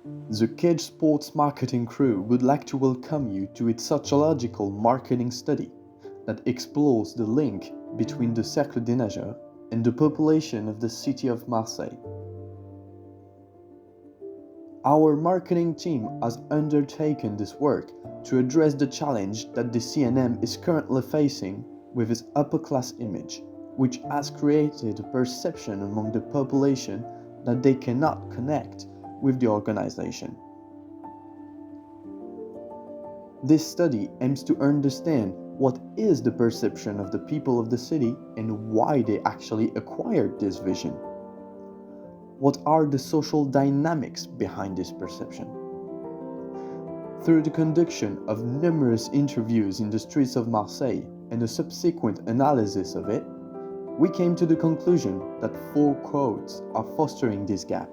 The Cage Sports marketing crew would like to welcome you to its sociological marketing study that explores the link between the Cercle des Nageurs and the population of the city of Marseille. Our marketing team has undertaken this work to address the challenge that the CNM is currently facing with its upper-class image, which has created a perception among the population that they cannot connect with the organization. This study aims to understand what is the perception of the people of the city and why they actually acquired this vision. What are the social dynamics behind this perception? Through the conduction of numerous interviews in the streets of Marseille and a subsequent analysis of it, we came to the conclusion that 4 quotes are fostering this gap.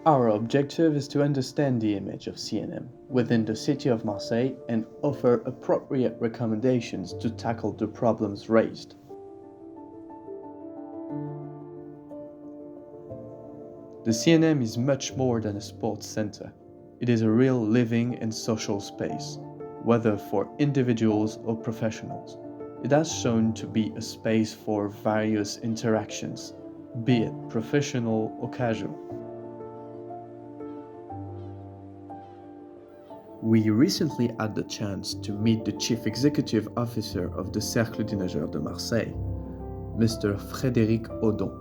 Our objective is to understand the image of CNM within the city of Marseille and offer appropriate recommendations to tackle the problems raised. The CNM is much more than a sports center. It is a real living and social space, whether for individuals or professionals. It has shown to be a space for various interactions, be it professional or casual. We recently had the chance to meet the Chief Executive Officer of the Cercle des Nageurs de Marseille, Mr. Frédéric Audon.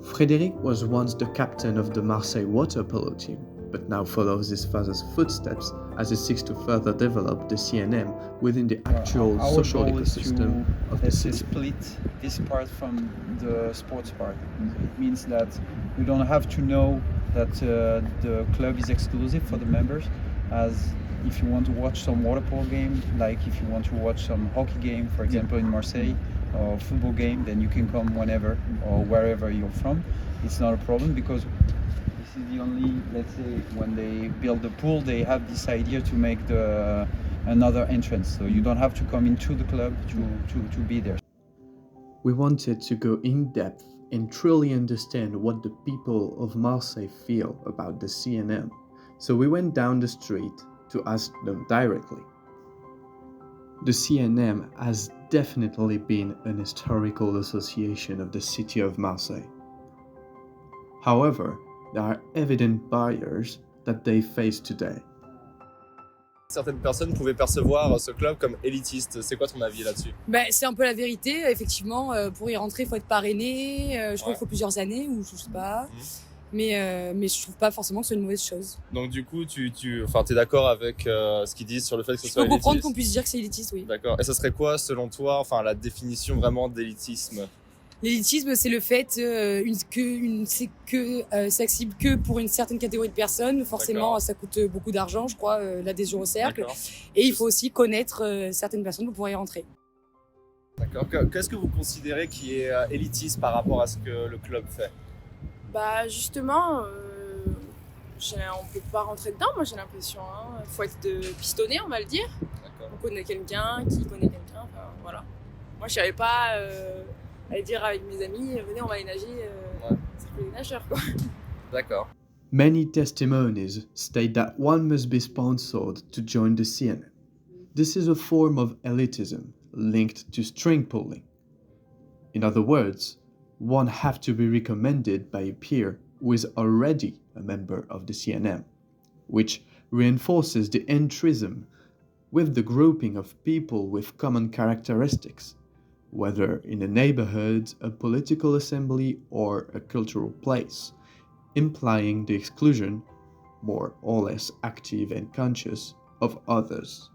Frédéric was once the captain of the Marseille water polo team, but now follows his father's footsteps as he seeks to further develop the CNM within the actual social ecosystem of the city. Split this part from the sports part. It means that you don't have to know that the club is exclusive for the members, as if you want to watch some water polo game, like if you want to watch some hockey game, for example, in Marseille, or football game, then you can come whenever or wherever you're from. It's not a problem because this is the only, let's say, when they build the pool, they have this idea to make another entrance. So you don't have to come into the club to be there. We wanted to go in depth and truly understand what the people of Marseille feel about the CNM. So we went down the street to ask them directly. The CNM has definitely been an historical association of the city of Marseille. However, there are evident barriers that they face today. Certaines personnes pouvaient percevoir ce club comme élitiste. C'est quoi ton avis là-dessus? C'est un peu la vérité, effectivement. Pour y rentrer, il faut être parrainé. Je crois qu'il faut plusieurs années, ou je sais pas. Mais je trouve pas forcément que c'est une mauvaise chose. Donc du coup, t'es d'accord avec ce qu'ils disent sur le fait que ce soit élitiste? Je peux comprendre qu'on puisse dire que c'est élitiste, oui. D'accord. Et ça serait quoi, selon toi, la définition vraiment d'élitisme? L'élitisme, c'est le fait c'est accessible que pour une certaine catégorie de personnes. Forcément, ça coûte beaucoup d'argent, je crois, l'adhésion au cercle. Et il faut aussi connaître certaines personnes pour pouvoir y rentrer. D'accord. Qu'est-ce que vous considérez qui est élitiste par rapport à ce que le club fait? Justement, on peut pas rentrer dedans, moi j'ai l'impression. Faut être pistonné, on va le dire. On connaît quelqu'un qui connaît quelqu'un, enfin voilà. Moi je savais pas aller dire avec mes amis, venez on va aller nager, c'est pour les nageurs quoi. D'accord. Many testimonies state that one must be sponsored to join the CNM. This is a form of elitism linked to string pulling. In other words, one have to be recommended by a peer who is already a member of the CNM, which reinforces the entrism with the grouping of people with common characteristics, whether in a neighborhood, a political assembly, or a cultural place, implying the exclusion, more or less active and conscious, of others.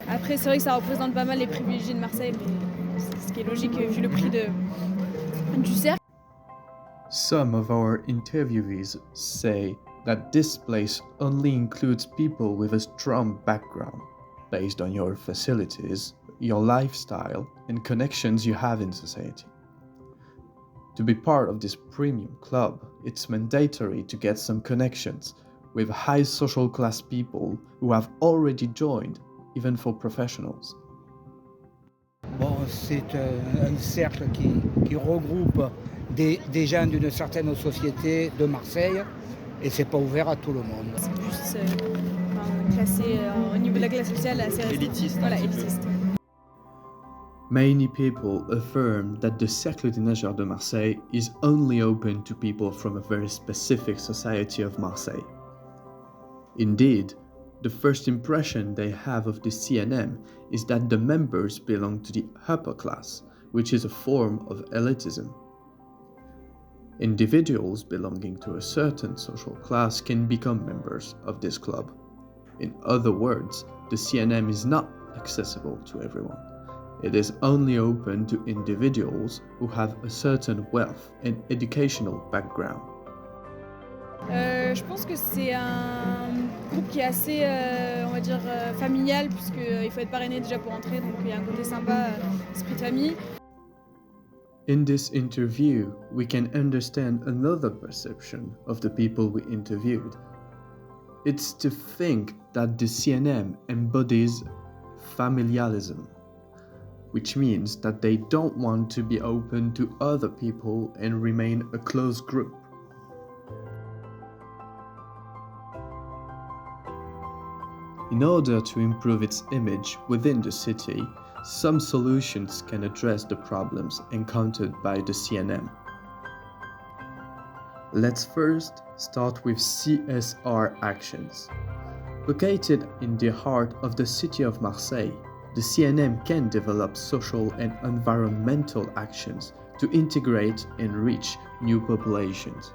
Après, c'est vrai que ça représente pas mal les privilégiés de Marseille, mais c'est ce qui est logique vu le prix du cercle. Some of our interviewees say that this place only includes people with a strong background, based on your facilities, your lifestyle, and connections you have in society. To be part of this premium club, it's mandatory to get some connections with high social class people who have already joined, even for professionals. Bon, c'est un cercle qui regroupe des gens d'une certaine société de Marseille et c'est pas ouvert à tout le monde. C'est plus classé au niveau de la classe sociale assez Élitiste. Voilà, élitiste. Many people affirm that the Cercle des Nageurs de Marseille is only open to people from a very specific society of Marseille. Indeed, the first impression they have of the CNM is that the members belong to the upper class, which is a form of elitism. Individuals belonging to a certain social class can become members of this club. In other words, the CNM is not accessible to everyone. It is only open to individuals who have a certain wealth and educational background. Je pense que c'est un groupe qui est assez, on va dire, familial, puisqu'il faut être parrainé déjà pour entrer, donc il y a un côté sympa, esprit de famille. In this interview, we can understand another perception of the people we interviewed. It's to think that the CNM embodies familialism, which means that they don't want to be open to other people and remain a closed group. In order to improve its image within the city, some solutions can address the problems encountered by the CNM. Let's first start with CSR actions. Located in the heart of the city of Marseille, the CNM can develop social and environmental actions to integrate and reach new populations.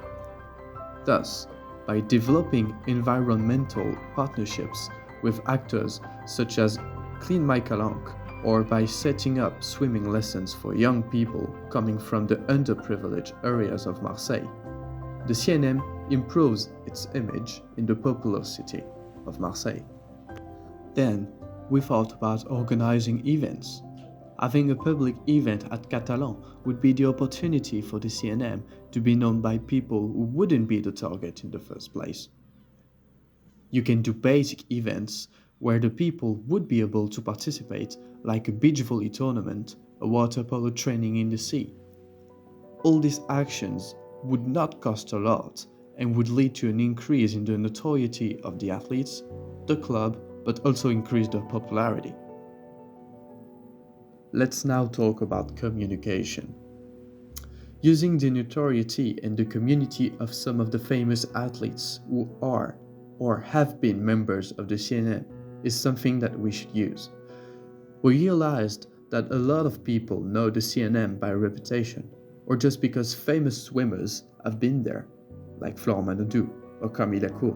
Thus, by developing environmental partnerships with actors such as Clean My Calanque, or by setting up swimming lessons for young people coming from the underprivileged areas of Marseille, the CNM improves its image in the popular city of Marseille. Then, we thought about organizing events. Having a public event at Catalan would be the opportunity for the CNM to be known by people who wouldn't be the target in the first place. You can do basic events where the people would be able to participate, like a beach volley tournament, a water polo training in the sea. All these actions would not cost a lot and would lead to an increase in the notoriety of the athletes, the club, but also increase their popularity. Let's now talk about communication. Using the notoriety and the community of some of the famous athletes who are or have been members of the CNM is something that we should use. We realized that a lot of people know the CNM by reputation, or just because famous swimmers have been there, like Florent Manodou or Camille Lacour.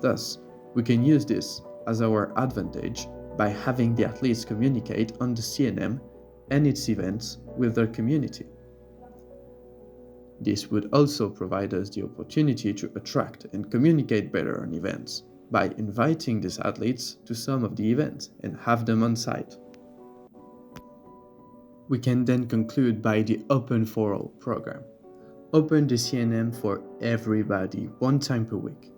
Thus, we can use this as our advantage by having the athletes communicate on the CNM and its events with their community. This would also provide us the opportunity to attract and communicate better on events by inviting these athletes to some of the events and have them on site. We can then conclude by the Open for All program. Open the CNM for everybody 1 time per week,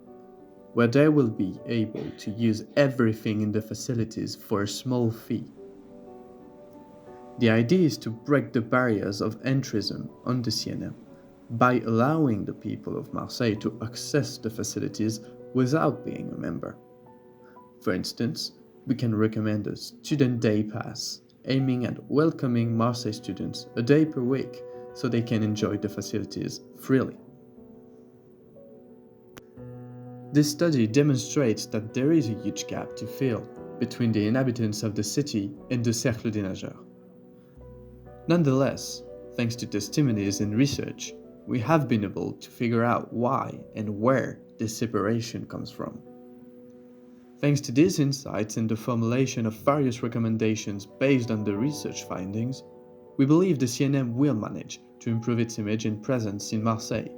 where they will be able to use everything in the facilities for a small fee. The idea is to break the barriers of entrism on the CNM by allowing the people of Marseille to access the facilities without being a member. For instance, we can recommend a student day pass aiming at welcoming Marseille students a day per week so they can enjoy the facilities freely. This study demonstrates that there is a huge gap to fill between the inhabitants of the city and the Cercle des Nageurs. Nonetheless, thanks to testimonies and research, we have been able to figure out why and where this separation comes from. Thanks to these insights and the formulation of various recommendations based on the research findings, we believe the CNM will manage to improve its image and presence in Marseille